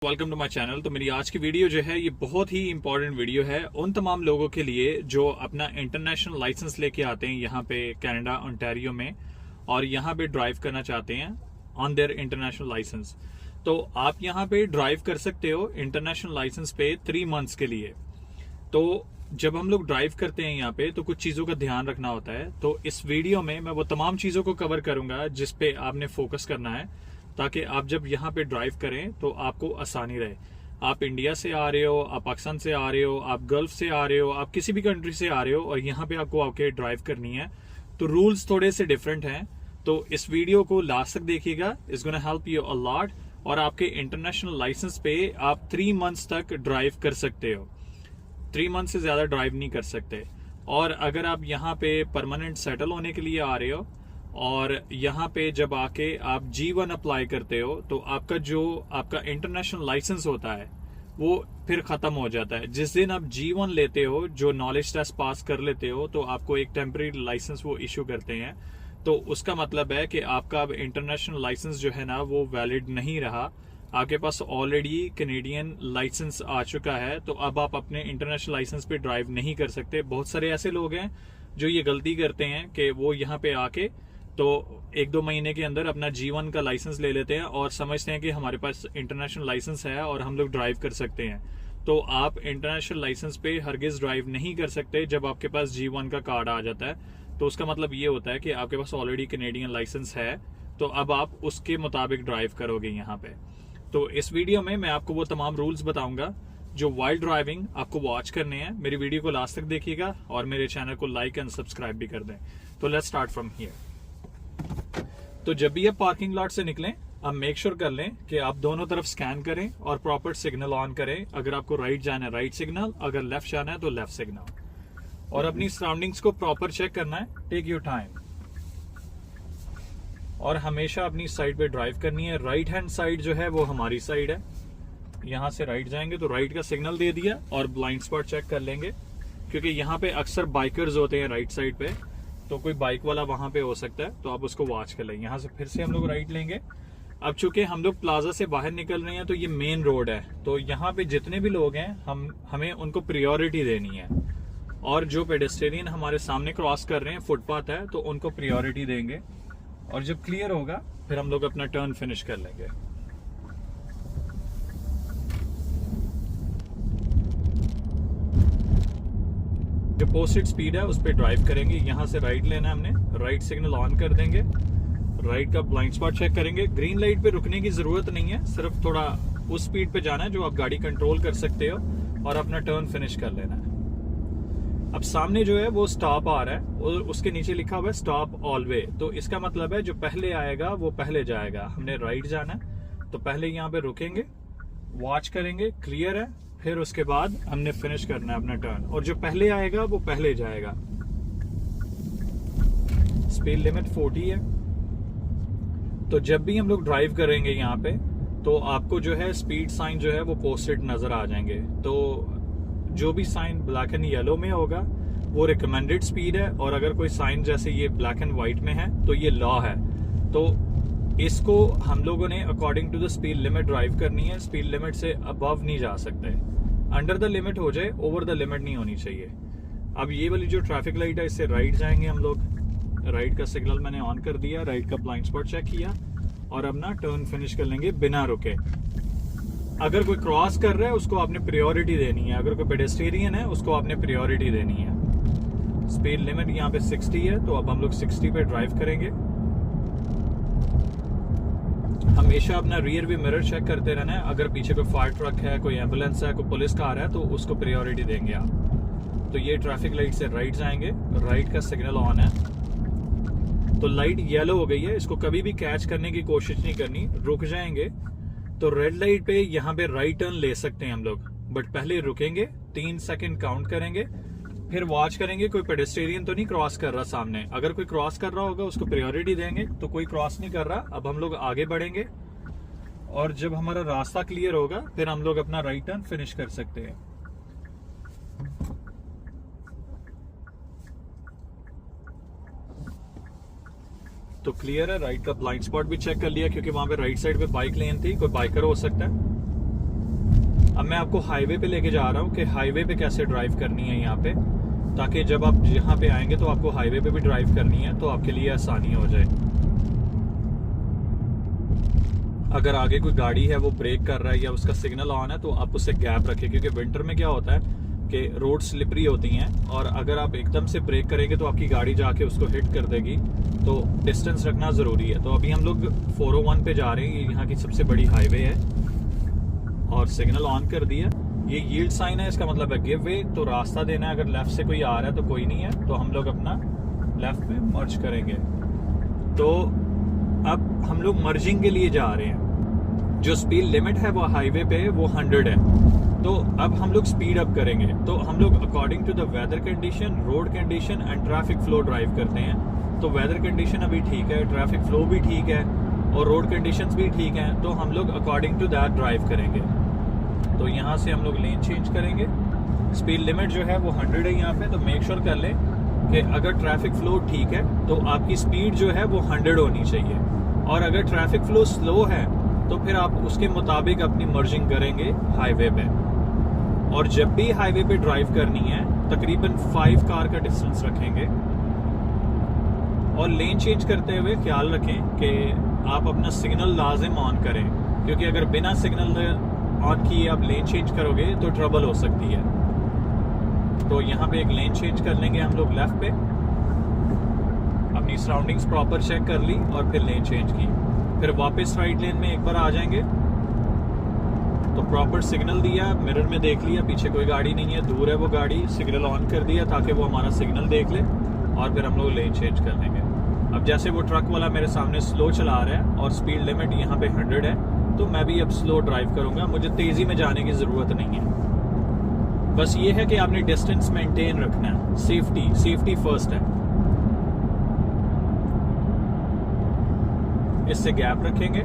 Welcome to my channel. तो मेरी आज की वीडियो जो है ये बहुत ही इंपॉर्टेंट वीडियो है उन तमाम लोगों के लिए जो अपना इंटरनेशनल लाइसेंस लेके आते हैं यहाँ पे कनाडा ओंटारियो में और यहाँ पे ड्राइव करना चाहते हैं ऑन देयर इंटरनेशनल लाइसेंस। तो आप यहाँ पे ड्राइव कर सकते हो इंटरनेशनल लाइसेंस पे 3 मंथ्स के लिए। तो जब हम लोग ड्राइव करते हैं यहाँ पे तो कुछ चीजों का ध्यान रखना होता है। तो इस वीडियो में मैं वो तमाम चीजों को कवर करूंगा जिसपे आपने फोकस करना है ताकि आप जब यहाँ पे ड्राइव करें तो आपको आसानी रहे। आप इंडिया से आ रहे हो, आप पाकिस्तान से आ रहे हो, आप गल्फ से आ रहे हो, आप किसी भी कंट्री से आ रहे हो और यहाँ पे आपको आके ड्राइव करनी है तो रूल्स थोड़े से डिफरेंट हैं। तो इस वीडियो को लास्ट तक देखिएगा, it's gonna help you a lot. और आपके इंटरनेशनल लाइसेंस पे आप 3 मंथ्स तक ड्राइव कर सकते हो। 3 मंथ से ज्यादा ड्राइव नहीं कर सकते। और अगर आप यहाँ पे परमानेंट सेटल होने के लिए आ रहे हो और यहाँ पे जब आके आप G1 अप्लाई करते हो तो आपका इंटरनेशनल लाइसेंस होता है वो फिर खत्म हो जाता है। जिस दिन आप G1 लेते हो, जो नॉलेज टेस्ट पास कर लेते हो, तो आपको एक टेम्परेरी लाइसेंस वो इशू करते हैं। तो उसका मतलब है कि आपका अब इंटरनेशनल लाइसेंस जो है ना वो वैलिड नहीं रहा। आपके पास ऑलरेडी कैनेडियन लाइसेंस आ चुका है तो अब आप अपने इंटरनेशनल लाइसेंस पे ड्राइव नहीं कर सकते। बहुत सारे ऐसे लोग हैं जो ये गलती करते हैं कि वो यहाँ पे आके तो 1-2 महीने के अंदर अपना G1 का लाइसेंस ले लेते हैं और समझते हैं कि हमारे पास इंटरनेशनल लाइसेंस है और हम लोग ड्राइव कर सकते हैं। तो आप इंटरनेशनल लाइसेंस पे हरगिज ड्राइव नहीं कर सकते जब आपके पास G1 का कार्ड आ जाता है। तो उसका मतलब ये होता है कि आपके पास ऑलरेडी कैनेडियन लाइसेंस है तो अब आप उसके मुताबिक ड्राइव करोगे यहाँ पे। तो इस वीडियो में मैं आपको वो तमाम रूल्स बताऊंगा जो वाइल्ड ड्राइविंग आपको वॉच करने हैं। मेरी वीडियो को लास्ट तक देखिएगा और मेरे चैनल को लाइक एंड सब्सक्राइब भी कर दें। तो लेट्स स्टार्ट फ्रॉम हियर। तो जब भी आप पार्किंग लॉट से निकलें आप मेक श्योर कर लें कि आप दोनों तरफ स्कैन करें और प्रॉपर सिग्नल ऑन करें। अगर आपको राइट जाना है राइट सिग्नल, अगर लेफ्ट जाना है तो लेफ्ट सिग्नल। और अपनी सराउंडिंग्स को प्रॉपर चेक करना है, टेक योर टाइम। और हमेशा अपनी साइड पे ड्राइव करनी है। राइट हैंड साइड जो है वो हमारी साइड है। यहां से राइट जाएंगे तो राइट का सिग्नल दे दिया और ब्लाइंड स्पॉट चेक कर लेंगे क्योंकि यहाँ पे अक्सर बाइकर्स होते हैं राइट साइड पे, तो कोई बाइक वाला वहां पे हो सकता है तो आप उसको वॉच कर लेंगे। यहाँ से फिर से हम लोग राइट लेंगे। अब चूंकि हम लोग प्लाजा से बाहर निकल रहे हैं तो ये मेन रोड है तो यहाँ पे जितने भी लोग हैं हमें उनको प्रायोरिटी देनी है। और जो पेडेस्टेरियन हमारे सामने क्रॉस कर रहे हैं, फुटपाथ है, तो उनको प्रायोरिटी देंगे। और जब क्लियर होगा फिर हम लोग अपना टर्न फिनिश कर लेंगे। जो पोस्टेड स्पीड है उस पर ड्राइव करेंगे। यहाँ से राइट लेना है हमने, राइट सिग्नल ऑन कर देंगे, राइट का ब्लाइंड स्पॉट चेक करेंगे। ग्रीन लाइट पे रुकने की जरूरत नहीं है, सिर्फ थोड़ा उस स्पीड पे जाना है जो आप गाड़ी कंट्रोल कर सकते हो और अपना टर्न फिनिश कर लेना है। अब सामने जो है वो स्टॉप आ रहा है और उसके नीचे लिखा हुआ है स्टॉप ऑल वे। तो इसका मतलब है जो पहले आएगा वो पहले जाएगा। हमने राइट जाना है तो पहले यहाँ पे रुकेंगे, वॉच करेंगे, क्लियर है, फिर उसके बाद हमने फिनिश करना है अपना टर्न। और जो पहले आएगा वो पहले जाएगा। स्पीड लिमिट 40 है। तो जब भी हम लोग ड्राइव करेंगे यहाँ पे तो आपको जो है स्पीड साइन जो है वो पोस्टेड नजर आ जाएंगे। तो जो भी साइन ब्लैक एंड येलो में होगा वो रिकमेंडेड स्पीड है और अगर कोई साइन जैसे ये ब्लैक एंड व्हाइट में है तो ये लॉ है। तो इसको हम लोगों ने according to the speed limit drive करनी है। स्पीड लिमिट से अबव नहीं जा सकते। अंडर द लिमिट हो जाए, ओवर द लिमिट नहीं होनी चाहिए। अब ये वाली जो ट्रैफिक लाइट है इससे राइट जाएंगे हम लोग। राइट का सिग्नल मैंने ऑन कर दिया, राइट का ब्लाइंड स्पॉट चेक किया और अपना टर्न फिनिश कर लेंगे बिना रुके। अगर कोई क्रॉस कर रहा है उसको आपने प्रायोरिटी देनी है, अगर कोई पेडेस्टेरियन है उसको आपने प्रायोरिटी देनी है। स्पीड लिमिट यहाँ पे 60 है तो अब हम लोग 60 पे ड्राइव करेंगे। हमेशा अपना रियर व्यू मिरर चेक करते रहना है। अगर पीछे कोई फायर ट्रक है, कोई एम्बुलेंस है, कोई पुलिस कार है तो उसको प्रायोरिटी देंगे आप। तो ये ट्रैफिक लाइट से राइट जाएंगे, राइट का सिग्नल ऑन है तो लाइट येलो हो गई है, इसको कभी भी कैच करने की कोशिश नहीं करनी। रुक जाएंगे तो रेड लाइट पे यहाँ पे राइट टर्न ले सकते हैं हम लोग, बट पहले रुकेंगे, 3 सेकंड काउंट करेंगे, फिर वॉच करेंगे कोई पेडेस्टेरियन तो नहीं क्रॉस कर रहा सामने। अगर कोई क्रॉस कर रहा होगा उसको प्रायोरिटी देंगे। तो कोई क्रॉस नहीं कर रहा, अब हम लोग आगे बढ़ेंगे और जब हमारा रास्ता क्लियर होगा फिर हम लोग अपना राइट टर्न फिनिश कर सकते हैं। तो क्लियर है। राइट का ब्लाइंड स्पॉट भी चेक कर लिया क्योंकि वहां पे राइट साइड पे बाइक लेन थी, कोई बाइकर हो सकता है। अब मैं आपको हाईवे पे लेके जा रहा हूँ कि हाईवे पे कैसे ड्राइव करनी है यहाँ पे, ताकि जब आप यहाँ पे आएंगे तो आपको हाईवे पे भी ड्राइव करनी है तो आपके लिए आसानी हो जाए। अगर आगे कोई गाड़ी है वो ब्रेक कर रहा है या उसका सिग्नल ऑन है तो आप उससे गैप रखें, क्योंकि विंटर में क्या होता है कि रोड स्लिपरी होती हैं और अगर आप एकदम से ब्रेक करेंगे तो आपकी गाड़ी जाके उसको हिट कर देगी, तो डिस्टेंस रखना ज़रूरी है। तो अभी हम लोग 401 पे जा रहे हैं, ये यहाँ की सबसे बड़ी हाईवे है और सिग्नल ऑन कर दिया। ये यील्ड साइन है, इसका मतलब है गिव वे, तो रास्ता देना है। अगर लेफ्ट से कोई आ रहा है तो कोई नहीं है, तो हम लोग अपना लेफ्ट में मर्ज करेंगे। तो अब हम लोग मर्जिंग के लिए जा रहे हैं। जो स्पीड लिमिट है वो हाईवे पे वो 100 है, तो अब हम लोग स्पीड अप करेंगे। तो हम लोग according to the weather condition, road condition and traffic flow drive करते हैं। तो वेदर कंडीशन अभी ठीक है, ट्रैफिक फ्लो भी ठीक है और रोड कंडीशंस भी ठीक हैं, तो हम लोग अकॉर्डिंग टू दैट ड्राइव करेंगे। तो यहाँ से हम लोग लेन चेंज करेंगे। स्पीड लिमिट जो है वो 100 है यहाँ पे, तो मेक श्योर कर लें कि अगर ट्रैफिक फ्लो ठीक है तो आपकी स्पीड जो है वो 100 होनी चाहिए, और अगर ट्रैफिक फ्लो स्लो है तो फिर आप उसके मुताबिक अपनी मर्जिंग करेंगे हाईवे पे। और जब भी हाईवे पे ड्राइव करनी है तकरीबन 5 कार का डिस्टेंस रखेंगे। और लेन चेंज करते हुए ख्याल रखें कि आप अपना सिग्नल लाजिम ऑन करें, क्योंकि अगर बिना सिग्नल ऑन किए आप लेन चेंज करोगे तो ट्रबल हो सकती है। तो यहाँ पे एक लेन चेंज कर लेंगे हम लोग लेफ्ट पे, अपनी सराउंडिंग्स प्रॉपर चेक कर ली और फिर लेन चेंज की। फिर वापस राइट लेन में एक बार आ जाएंगे, तो प्रॉपर सिग्नल दिया, मिरर में देख लिया पीछे कोई गाड़ी नहीं है, दूर है वो गाड़ी, सिग्नल ऑन कर दिया ताकि वो हमारा सिग्नल देख ले, और फिर हम लोग लेन चेंज कर लेंगे। अब जैसे वो ट्रक वाला मेरे सामने स्लो चला रहा है और स्पीड लिमिट यहाँ पे 100 है, तो मैं भी अब स्लो ड्राइव करूंगा, मुझे तेजी में जाने की जरूरत नहीं है। बस ये है कि आपने डिस्टेंस मेंटेन रखना है, सेफ्टी फर्स्ट है। इससे गैप रखेंगे।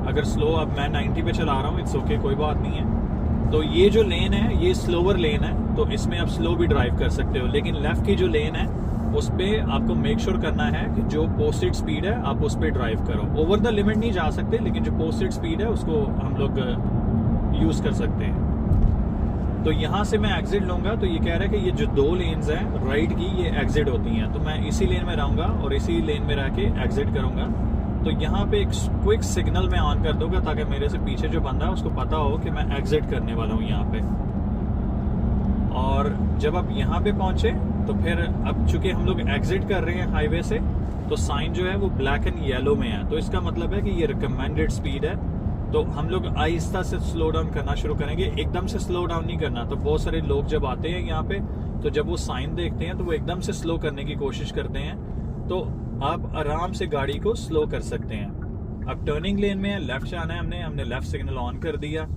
अगर स्लो, अब मैं 90 पे चला रहा हूँ, इट्स ओके, कोई बात नहीं है। तो ये जो लेन है ये स्लोवर लेन है, तो इसमें आप स्लो भी ड्राइव कर सकते हो, लेकिन लेफ्ट की जो लेन है उस पे आपको मेक श्योर करना है कि जो पोस्टेड स्पीड है आप उस पे ड्राइव करो। ओवर द लिमिट नहीं जा सकते, लेकिन जो पोस्टेड स्पीड है उसको हम लोग यूज कर सकते हैं। तो यहाँ से मैं एग्जिट लूंगा, तो ये कह रहा है कि ये जो 2 लेन्स हैं राइट की, ये एग्जिट होती हैं, तो मैं इसी लेन में रहूंगा और इसी लेन में रह के एग्जिट करूंगा। तो यहाँ पे एक क्विक सिग्नल मैं ऑन कर दूंगा ताकि मेरे से पीछे जो बंदा है उसको पता हो कि मैं एग्जिट करने वाला हूँ यहाँ पे। और जब आप यहाँ पे पहुंचे तो फिर अब चूंकि हम लोग एग्जिट कर रहे हैं हाईवे से, तो साइन जो है वो ब्लैक एंड येलो में है, तो इसका मतलब है कि ये रिकमेंडेड स्पीड है। तो हम लोग आहिस्ता से स्लो डाउन करना शुरू करेंगे, एकदम से स्लो डाउन नहीं करना। तो बहुत सारे लोग जब आते हैं यहाँ पे, तो जब वो साइन देखते हैं तो वो एकदम से स्लो करने की कोशिश करते हैं, तो आप आराम से गाड़ी को स्लो कर सकते हैं। अब टर्निंग लेन में लेफ्ट जाना है, हमने लेफ्ट सिग्नल ऑन कर दिया,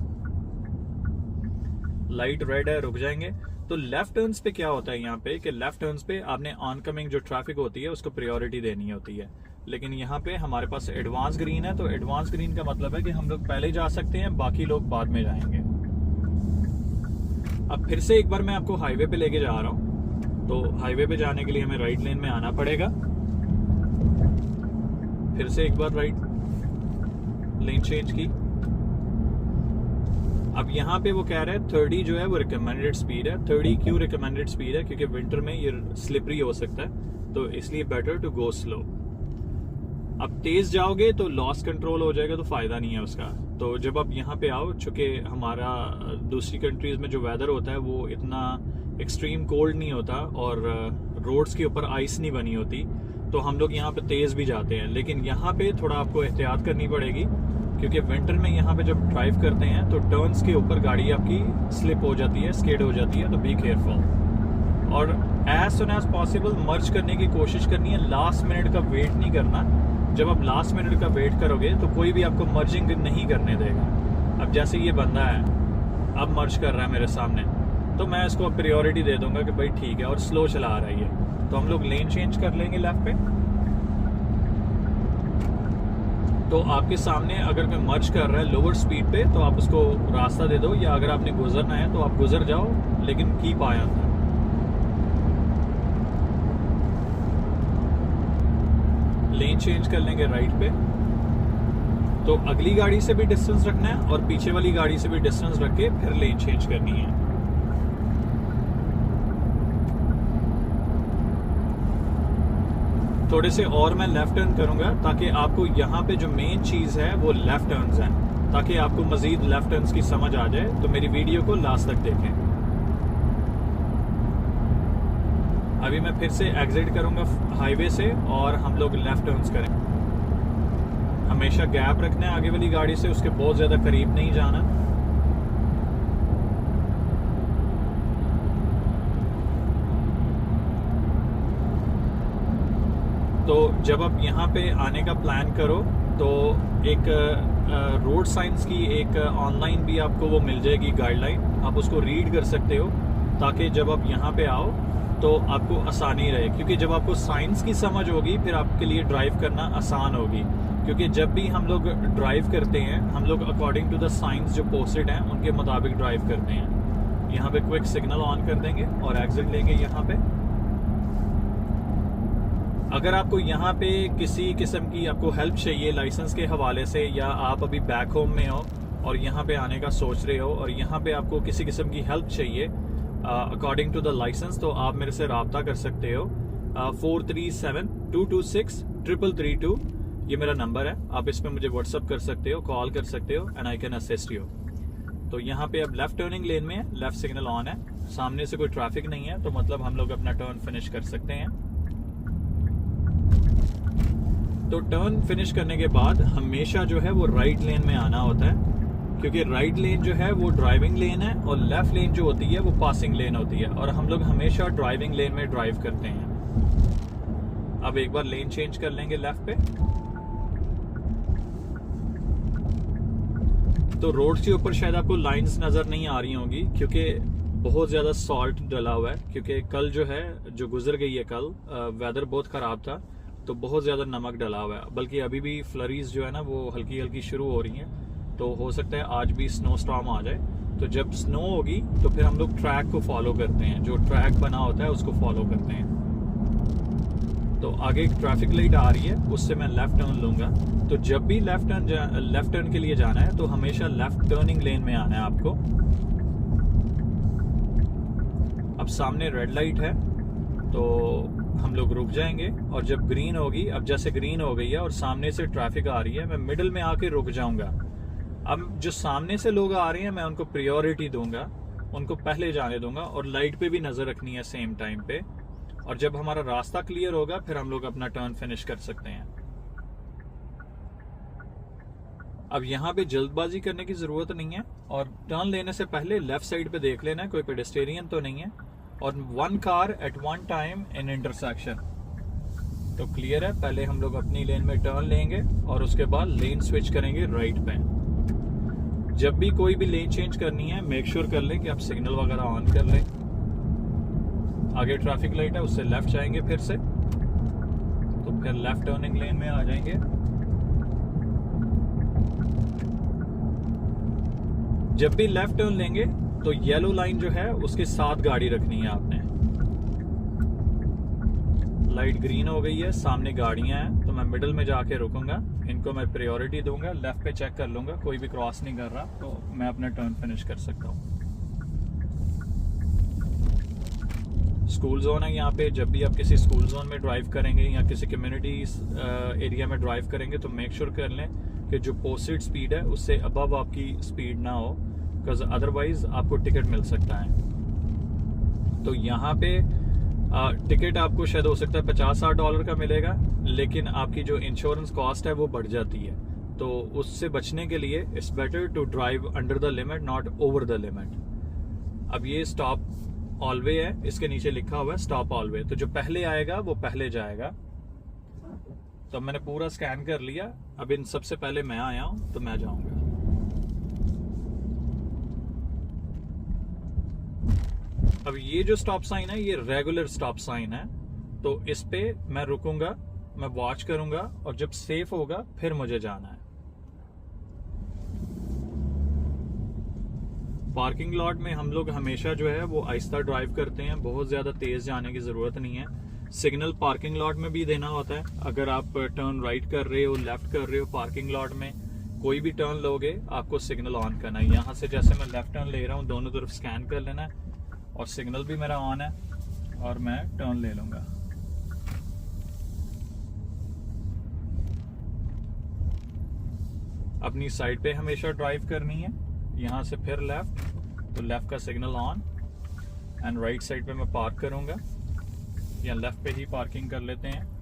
लाइट रेड है, रुक जाएंगे। तो लेफ्ट टर्न्स पे क्या होता है यहाँ पे कि लेफ्ट टर्न्स पे आपने ऑनकमिंग जो ट्रैफिक होती है उसको प्रायोरिटी देनी होती है, लेकिन यहाँ पे हमारे पास एडवांस ग्रीन है। तो एडवांस ग्रीन का मतलब है कि हम लोग पहले जा सकते हैं, बाकी लोग बाद में जाएंगे। अब फिर से एक बार मैं आपको हाईवे पे लेके जा रहा हूँ। तो हाईवे पे जाने के लिए हमें राइट लेन में आना पड़ेगा। फिर से एक बार राइट लेन चेंज की। अब यहाँ पे वो कह रहा है 30 जो है वो रिकमेंडेड स्पीड है। 30 क्यों रिकमेंडेड स्पीड है? क्योंकि विंटर में ये स्लिपरी हो सकता है, तो इसलिए बेटर टू गो स्लो। अब तेज जाओगे तो लॉस कंट्रोल हो जाएगा, तो फायदा नहीं है उसका। तो जब आप यहाँ पे आओ, चूंकि हमारा दूसरी कंट्रीज में जो वेदर होता है वो इतना एक्सट्रीम कोल्ड नहीं होता और रोड्स के ऊपर आइस नहीं बनी होती, तो हम लोग यहाँ पे तेज भी जाते हैं। लेकिन यहाँ पे थोड़ा आपको एहतियात करनी पड़ेगी, क्योंकि विंटर में यहाँ पे जब ड्राइव करते हैं तो टर्न्स के ऊपर गाड़ी आपकी स्लिप हो जाती है, स्किड हो जाती है, तो बी केयरफुल। और एज सुन एज पॉसिबल मर्ज करने की कोशिश करनी है, लास्ट मिनट का वेट नहीं करना। जब आप लास्ट मिनट का वेट करोगे तो कोई भी आपको मर्जिंग नहीं करने देगा। अब जैसे ये बंदा है, अब मर्ज कर रहा है मेरे सामने, तो मैं इसको प्रायोरिटी दे दूंगा कि भाई ठीक है, और स्लो चला रहा है ये, तो हम लोग लेन चेंज कर लेंगे लेफ्ट पे। तो आपके सामने अगर कोई मर्ज कर रहा है लोअर स्पीड पे, तो आप उसको रास्ता दे दो, या अगर आपने गुजरना है तो आप गुजर जाओ, लेकिन keep I on that. Lane change कर लेंगे राइट पे। तो अगली गाड़ी से भी डिस्टेंस रखना है और पीछे वाली गाड़ी से भी डिस्टेंस रख के फिर लेन चेंज करनी है। थोड़े से और मैं लेफ्ट टर्न करूंगा ताकि आपको यहाँ पे जो मेन चीज है वो लेफ्ट टर्न्स हैं, ताकि आपको मजीद लेफ्ट टर्न्स की समझ आ जाए। तो मेरी वीडियो को लास्ट तक देखें। अभी मैं फिर से एग्जिट करूंगा हाईवे से और हम लोग लेफ्ट टर्न्स करेंगे। हमेशा गैप रखना है आगे वाली गाड़ी से, उसके बहुत ज्यादा करीब नहीं जाना। तो जब आप यहाँ पे आने का प्लान करो तो एक रोड साइंस की एक ऑनलाइन भी आपको वो मिल जाएगी गाइडलाइन, आप उसको रीड कर सकते हो ताकि जब आप यहाँ पे आओ तो आपको आसानी रहे। क्योंकि जब आपको साइंस की समझ होगी फिर आपके लिए ड्राइव करना आसान होगी। क्योंकि जब भी हम लोग ड्राइव करते हैं हम लोग अकॉर्डिंग टू द साइंस जो पोस्टेड हैं उनके मुताबिक ड्राइव करते हैं। यहाँ पे क्विक सिग्नल ऑन कर देंगे और एग्जिट लेंगे यहाँ पे। अगर आपको यहाँ पे किसी किस्म की आपको हेल्प चाहिए लाइसेंस के हवाले से, या आप अभी बैक होम में हो और यहाँ पे आने का सोच रहे हो और यहाँ पे आपको किसी किस्म की हेल्प चाहिए अकॉर्डिंग टू द लाइसेंस, तो आप मेरे से रब्ता कर सकते हो। 4372263332 ये मेरा नंबर है। आप इस पे मुझे व्हाट्सअप कर सकते हो, कॉल कर सकते हो and I can assist you. तो यहाँ पे अब लेफ्ट टर्निंग लेन में है, लेफ्ट सिग्नल ऑन है, सामने से कोई ट्रैफिक नहीं है, तो मतलब हम लोग अपना टर्न फिनिश कर सकते हैं। तो टर्न फिनिश करने के बाद हमेशा जो है वो राइट लेन में आना होता है, क्योंकि राइट लेन जो है वो ड्राइविंग लेन है और लेफ्ट लेन जो होती है वो पासिंग लेन होती है, और हम लोग हमेशा ड्राइविंग लेन में ड्राइव करते हैं। अब एक बार लेन चेंज कर लेंगे लेफ्ट पे। तो रोड के ऊपर शायद आपको लाइंस नजर नहीं आ रही होंगी क्योंकि बहुत ज्यादा सॉल्ट डला हुआ है, क्योंकि कल जो है जो गुजर गई है कल वेदर बहुत खराब था तो बहुत ज्यादा नमक डला हुआ है। बल्कि अभी भी फ्लरीज जो है ना वो हल्की हल्की शुरू हो रही हैं, तो हो सकता है आज भी स्नो स्टॉर्म आ जाए। तो जब स्नो होगी तो फिर हम लोग ट्रैक को फॉलो करते हैं, जो ट्रैक बना होता है उसको फॉलो करते हैं। तो आगे एक ट्रैफिक लाइट आ रही है, उससे मैं लेफ्ट टर्न लूंगा। तो जब भी लेफ्ट टर्न के लिए जाना है तो हमेशा लेफ्ट टर्निंग लेन में आना है आपको। अब सामने रेड लाइट है तो हम लोग रुक जाएंगे, और जब ग्रीन होगी, अब जैसे ग्रीन हो गई है और सामने से ट्रैफिक आ रही है, मैं मिडिल में आके रुक जाऊंगा। अब जो सामने से लोग आ रहे हैं मैं उनको प्रायोरिटी दूंगा, उनको पहले जाने दूंगा, और लाइट पे भी नजर रखनी है सेम टाइम पे। और जब हमारा रास्ता क्लियर होगा फिर हम लोग अपना टर्न फिनिश कर सकते हैं। अब यहाँ पे जल्दबाजी करने की जरूरत नहीं है, और टर्न लेने से पहले लेफ्ट साइड पे देख लेना है कोई पेडेस्टेरियन तो नहीं है, और 1 car eight 1 time in intersection. तो क्लियर है, पहले हम लोग अपनी लेन में टर्न लेंगे और उसके बाद लेन स्विच करेंगे राइट पे। जब भी कोई भी लेन चेंज करनी है मेक श्योर कर लें कि आप सिग्नल वगैरह ऑन कर लें। आगे ट्रैफिक लाइट है, उससे लेफ्ट जाएंगे फिर से, तो फिर लेफ्ट टर्निंग लेन में आ जाएंगे। जब भी लेफ्ट टर्न लेंगे तो येलो लाइन जो है उसके साथ गाड़ी रखनी है आपने। लाइट ग्रीन हो गई है, सामने गाड़ियां हैं, तो मैं मिडिल में जाके रुकूंगा, इनको मैं प्रायोरिटी दूंगा, लेफ्ट पे चेक कर लूंगा कोई भी क्रॉस नहीं कर रहा, तो मैं अपना टर्न फिनिश कर सकता हूँ। स्कूल जोन है यहाँ पे, जब भी आप किसी स्कूल जोन में ड्राइव करेंगे या किसी कम्युनिटी एरिया में ड्राइव करेंगे तो मेक श्योर कर लें कि जो पोस्टेड स्पीड है उससे अबव आपकी स्पीड ना हो, बिकॉज अदरवाइज आपको टिकट मिल सकता है। तो यहाँ पे टिकट आपको शायद हो सकता है $50-60 का मिलेगा, लेकिन आपकी जो इंश्योरेंस कॉस्ट है वो बढ़ जाती है। तो उससे बचने के लिए it's better to drive under the limit not over the limit. अब ये स्टॉप ऑलवे है, इसके नीचे लिखा हुआ है स्टॉप ऑलवे, तो जो पहले आएगा वो पहले जाएगा। तो मैंने पूरा स्कैन कर लिया, अब इन सबसे पहले मैं आया हूं तो मैं जाऊंगा। अब ये जो स्टॉप साइन है ये रेगुलर स्टॉप साइन है, तो इस पे मैं रुकूंगा, मैं वॉच करूंगा, और जब सेफ होगा फिर मुझे जाना है। पार्किंग लॉट में हम लोग हमेशा जो है वो आहिस्ता ड्राइव करते हैं, बहुत ज्यादा तेज जाने की जरूरत नहीं है। सिग्नल पार्किंग लॉट में भी देना होता है, अगर आप टर्न राइट कर रहे हो, लेफ्ट कर रहे हो, पार्किंग लॉट में कोई भी टर्न लोगे आपको सिग्नल ऑन करना है। यहाँ से जैसे मैं लेफ्ट टर्न ले रहा हूँ, दोनों तरफ स्कैन कर लेना है और सिग्नल भी मेरा ऑन है और मैं टर्न ले लूंगा। अपनी साइड पे हमेशा ड्राइव करनी है। यहाँ से फिर लेफ्ट, तो लेफ्ट का signal on and right side पे मैं पार्क करूंगा, या लेफ्ट पे ही पार्किंग कर लेते हैं।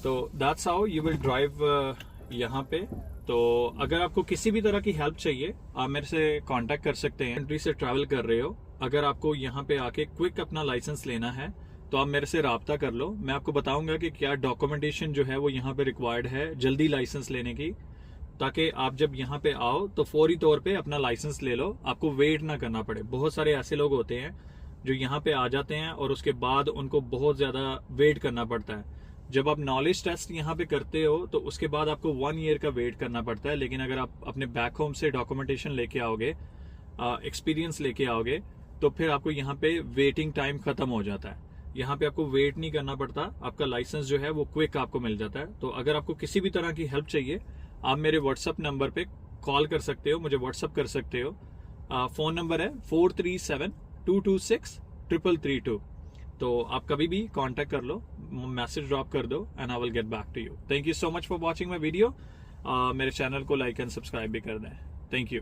तो that's how you will drive यहाँ पे। तो अगर आपको किसी भी तरह की हेल्प चाहिए आप मेरे से कांटेक्ट कर सकते हैं। कंट्री से ट्रैवल कर रहे हो, अगर आपको यहाँ पे आके क्विक अपना लाइसेंस लेना है तो आप मेरे से राब्ता कर लो। मैं आपको बताऊंगा कि क्या डॉक्यूमेंटेशन जो है वो यहाँ पे रिक्वायर्ड है जल्दी लाइसेंस लेने की, ताकि आप जब यहाँ पे आओ तो फौरी तौर पे अपना लाइसेंस ले लो, आपको वेट ना करना पड़े। बहुत सारे ऐसे लोग होते हैं जो यहाँ पे आ जाते हैं और उसके बाद उनको बहुत ज्यादा वेट करना पड़ता है। जब आप नॉलेज टेस्ट यहाँ पे करते हो तो उसके बाद आपको 1 ईयर का वेट करना पड़ता है। लेकिन अगर आप अपने बैक होम से डॉक्यूमेंटेशन लेके आओगे, एक्सपीरियंस लेके आओगे, तो फिर आपको यहाँ पे वेटिंग टाइम खत्म हो जाता है। यहाँ पे आपको वेट नहीं करना पड़ता, आपका लाइसेंस जो है वो क्विक आपको मिल जाता है। तो अगर आपको किसी भी तरह की हेल्प चाहिए आप मेरे व्हाट्सएप नंबर पे कॉल कर सकते हो, मुझे व्हाट्सएप कर सकते हो। फोन नंबर है 4372263332। तो आप कभी भी कांटेक्ट कर लो, मैसेज ड्रॉप कर दो and I will get back to you. Thank you so much for watching my video. मेरे चैनल को लाइक एंड सब्सक्राइब भी कर दें। Thank you.